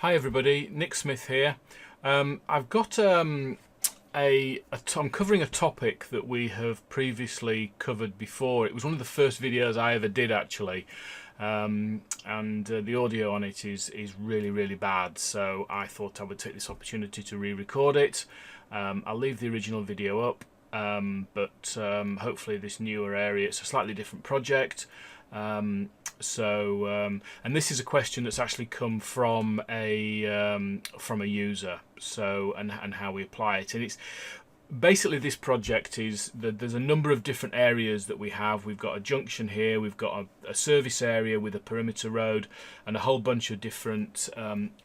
Hi everybody, Nick Smith here. I've got I'm covering a topic that we have previously covered before. It was one of the first videos I ever did actually, and the audio on it is really bad. So I thought I would take this opportunity to re-record it. I'll leave the original video up, but hopefully this newer area. It's a slightly different project. And this is a question that's actually come from a user, so and how we apply it. And it's basically, this project is that there's a number of different areas that we have. We've got a junction here, we've got a service area with a perimeter road, and a whole bunch of different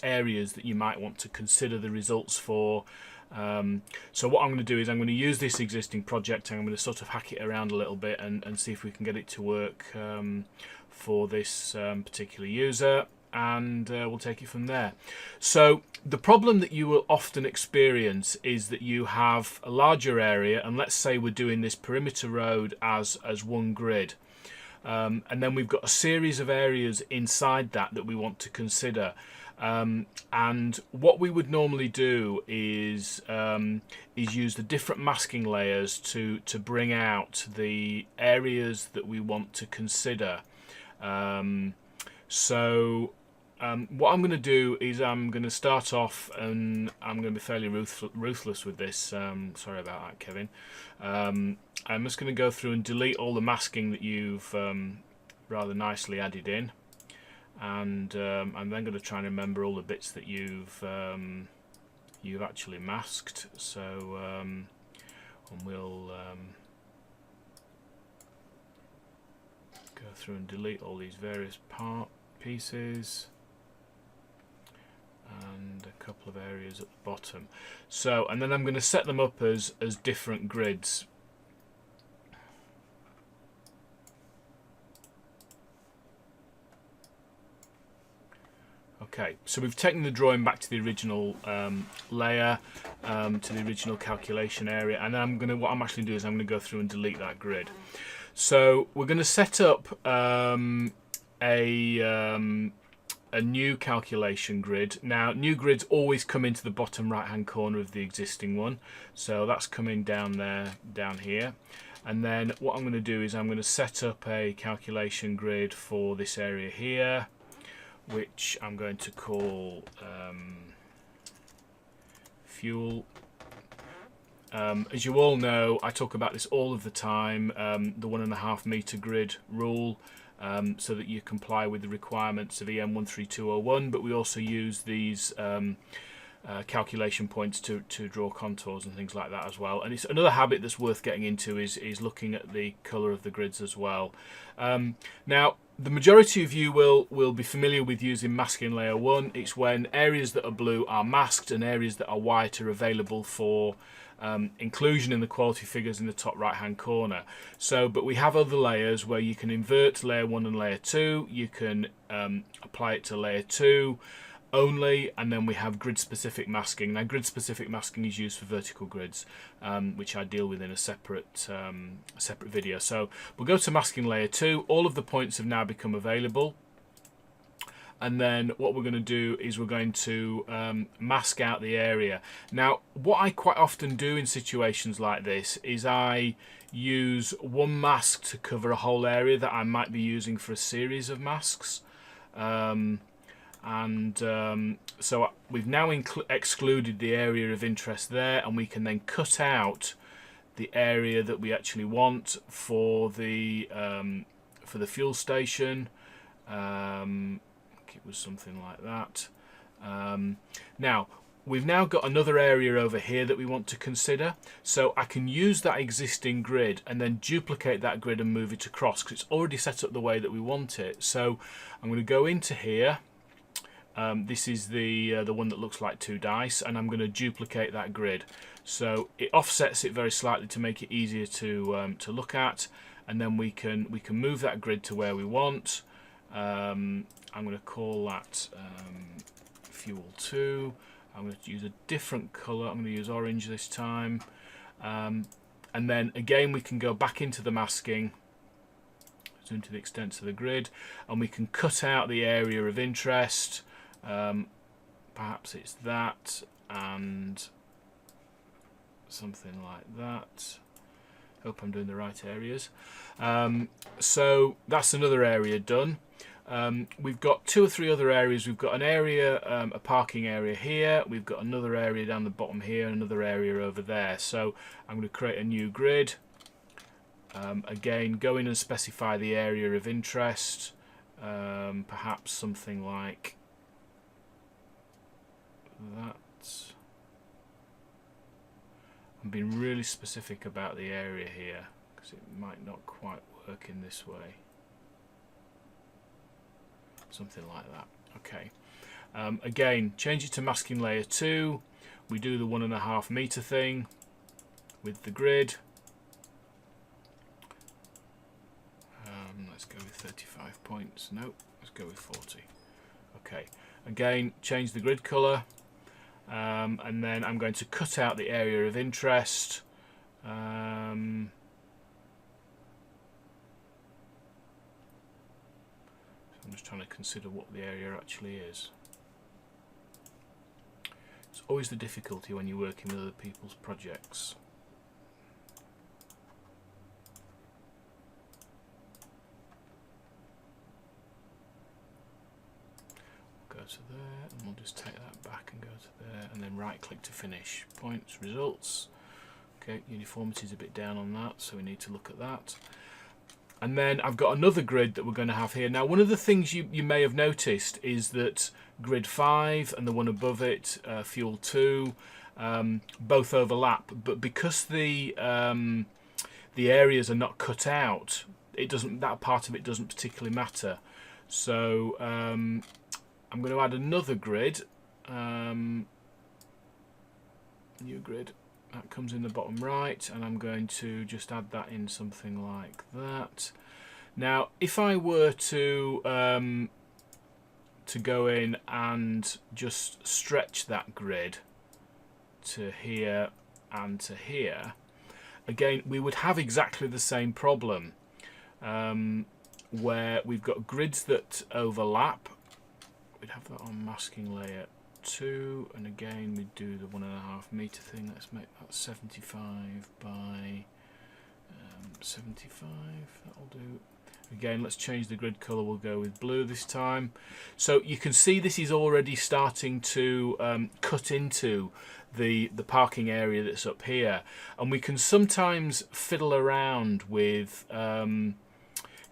areas that you might want to consider the results for. So what I'm going to do is I'm going to use this existing project and I'm going to sort of hack it around a little bit and see if we can get it to work for this particular user, and we'll take it from there. So the problem that you will often experience is that you have a larger area, and let's say we're doing this perimeter road as one grid, and then we've got a series of areas inside that we want to consider. And what we would normally do is use the different masking layers to bring out the areas that we want to consider. What I'm going to do is I'm going to start off, and I'm going to be fairly ruthless with this. Sorry about that, Kevin. I'm just going to go through and delete all the masking that you've rather nicely added in. And I'm then going to try and remember all the bits that you've actually masked. So and we'll go through and delete all these various pieces and a couple of areas at the bottom. So, and then I'm going to set them up as different grids. Okay, so we've taken the drawing back to the original layer, to the original calculation area, and then what I'm actually doing is I'm going to go through and delete that grid. So we're going to set up a new calculation grid. Now, new grids always come into the bottom right-hand corner of the existing one, so that's coming down here. And then what I'm going to do is I'm going to set up a calculation grid for this area here, which I'm going to call fuel. As you all know, I talk about this all of the time, the 1.5 meter grid rule, so that you comply with the requirements of EN 13201, but we also use these calculation points to draw contours and things like that as well. And it's another habit that's worth getting into is looking at the colour of the grids as well. Now, the majority of you will be familiar with using masking layer 1. It's when areas that are blue are masked and areas that are white are available for inclusion in the quality figures in the top right hand corner. So, but we have other layers where you can invert layer 1 and layer 2. You can apply it to layer 2 only, and then we have grid specific masking. Now, grid specific masking is used for vertical grids, which I deal with in a separate video. So we'll go to masking layer 2. All of the points have now become available, and then what we're going to do is we're going to mask out the area. Now, what I quite often do in situations like this is I use one mask to cover a whole area that I might be using for a series of masks. So we've now excluded the area of interest there, and we can then cut out the area that we actually want for the fuel station. It was something like that. Now we've now got another area over here that we want to consider, so I can use that existing grid and then duplicate that grid and move it across, because it's already set up the way that we want it. So I'm going to go into here. This is the one that looks like 2 dice, and I'm going to duplicate that grid. So it offsets it very slightly to make it easier to look at, and then we can move that grid to where we want. I'm going to call that fuel 2. I'm going to use a different colour. I'm going to use orange this time, and then again we can go back into the masking, zoom to the extent of the grid, and we can cut out the area of interest. perhaps it's that and something like that. Hope I'm doing the right areas. So that's another area done. We've got 2 or 3 other areas. We've got an area, a parking area here. We've got another area down the bottom here, another area over there. So I'm going to create a new grid. Again, go in and specify the area of interest. Perhaps something like that. I'm being really specific about the area here because it might not quite work in this way. Something like that. Okay. Again, change it to masking layer 2. We do the 1.5 meter thing with the grid. Let's go with 35 points. No, let's go with 40. Okay. Again, change the grid color. And then I'm going to cut out the area of interest. I'm just trying to consider what the area actually is. It's always the difficulty when you're working with other people's projects. Go to there, and we'll just take that back and go to there, and then right click to finish. Points, results. Okay, uniformity is a bit down on that, so we need to look at that. And then I've got another grid that we're going to have here. Now, one of the things you may have noticed is that grid 5 and the one above it, fuel 2, both overlap, but because the areas are not cut out, that part of it doesn't particularly matter. So I'm going to add another grid, new grid, that comes in the bottom right, and I'm going to just add that in something like that. Now, if I were to go in and just stretch that grid to here and to here, again, we would have exactly the same problem, where we've got grids that overlap. We'd have that on masking layer 2, and again we do the 1.5 meter thing. Let's make that 75 by 75. That'll do. Again, let's change the grid color. We'll go with blue this time. So you can see this is already starting to cut into the parking area that's up here, and we can sometimes fiddle around with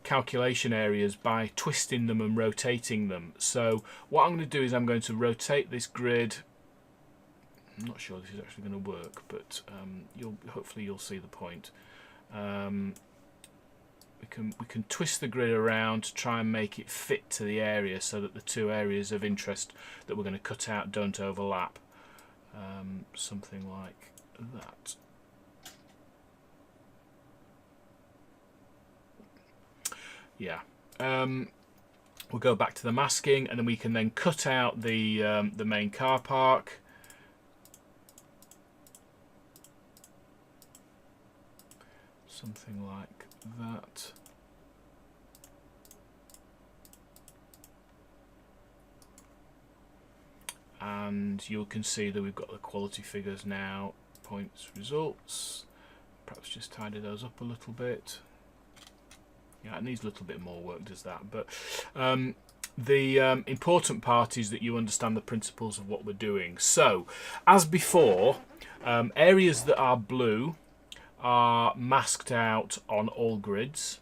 calculation areas by twisting them and rotating them. So what I'm going to do is I'm going to rotate this grid. I'm not sure this is actually going to work, but hopefully you'll see the point. We can twist the grid around to try and make it fit to the area so that the 2 areas of interest that we're going to cut out don't overlap. Something like that. Yeah, we'll go back to the masking, and then we can then cut out the main car park. Something like that. And you can see that we've got the quality figures now, points, results. Perhaps just tidy those up a little bit. Yeah, it needs a little bit more work, does that? But the important part is that you understand the principles of what we're doing. So, as before, areas that are blue are masked out on all grids.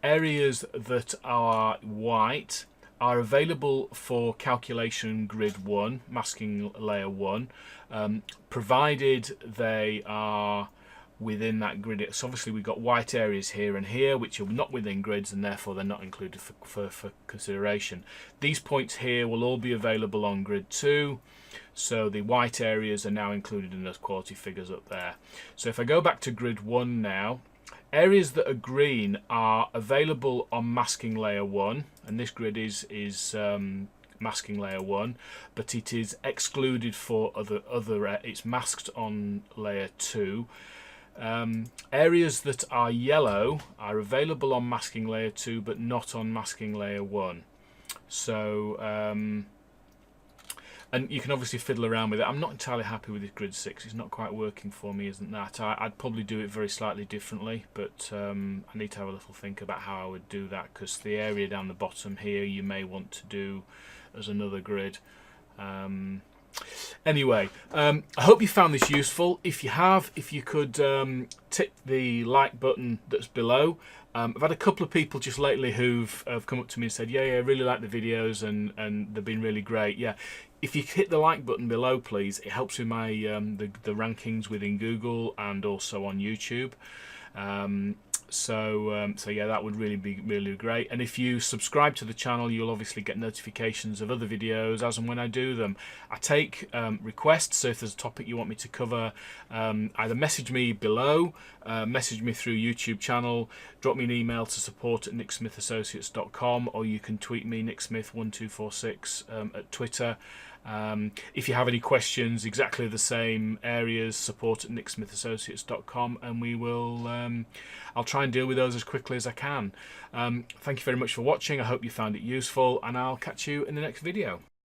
Areas that are white are available for calculation grid 1, masking layer 1, provided they are within that grid. So obviously we've got white areas here and here which are not within grids, and therefore they're not included for consideration. These points here will all be available on grid 2, so the white areas are now included in those quality figures up there. So if I go back to grid 1 now, areas that are green are available on masking layer 1, and this grid is masking layer 1, but it is excluded for other it's masked on layer 2. Areas that are yellow are available on masking layer 2 but not on masking layer 1. So And you can obviously fiddle around with it. I'm not entirely happy with this grid 6. It's not quite working for me, isn't that? I'd probably do it very slightly differently, but I need to have a little think about how I would do that, because the area down the bottom here you may want to do as another grid. Anyway, I hope you found this useful. If you have, if you could tick the like button that's below. I've had a couple of people just lately who've come up to me and said, yeah, I really like the videos and they've been really great. Yeah, if you hit the like button below, please, it helps with my the rankings within Google and also on YouTube. So yeah, that would really be great. And if you subscribe to the channel, you'll obviously get notifications of other videos as and when I do them. I take requests, so if there's a topic you want me to cover, either message me below, message me through YouTube channel, drop me an email to support@nicksmithassociates.com, or you can tweet me nicksmith1246 at Twitter. If you have any questions, exactly the same areas, support@nicksmithassociates.com, and we will I'll try and deal with those as quickly as I can. Thank you very much for watching. I hope you found it useful, and I'll catch you in the next video.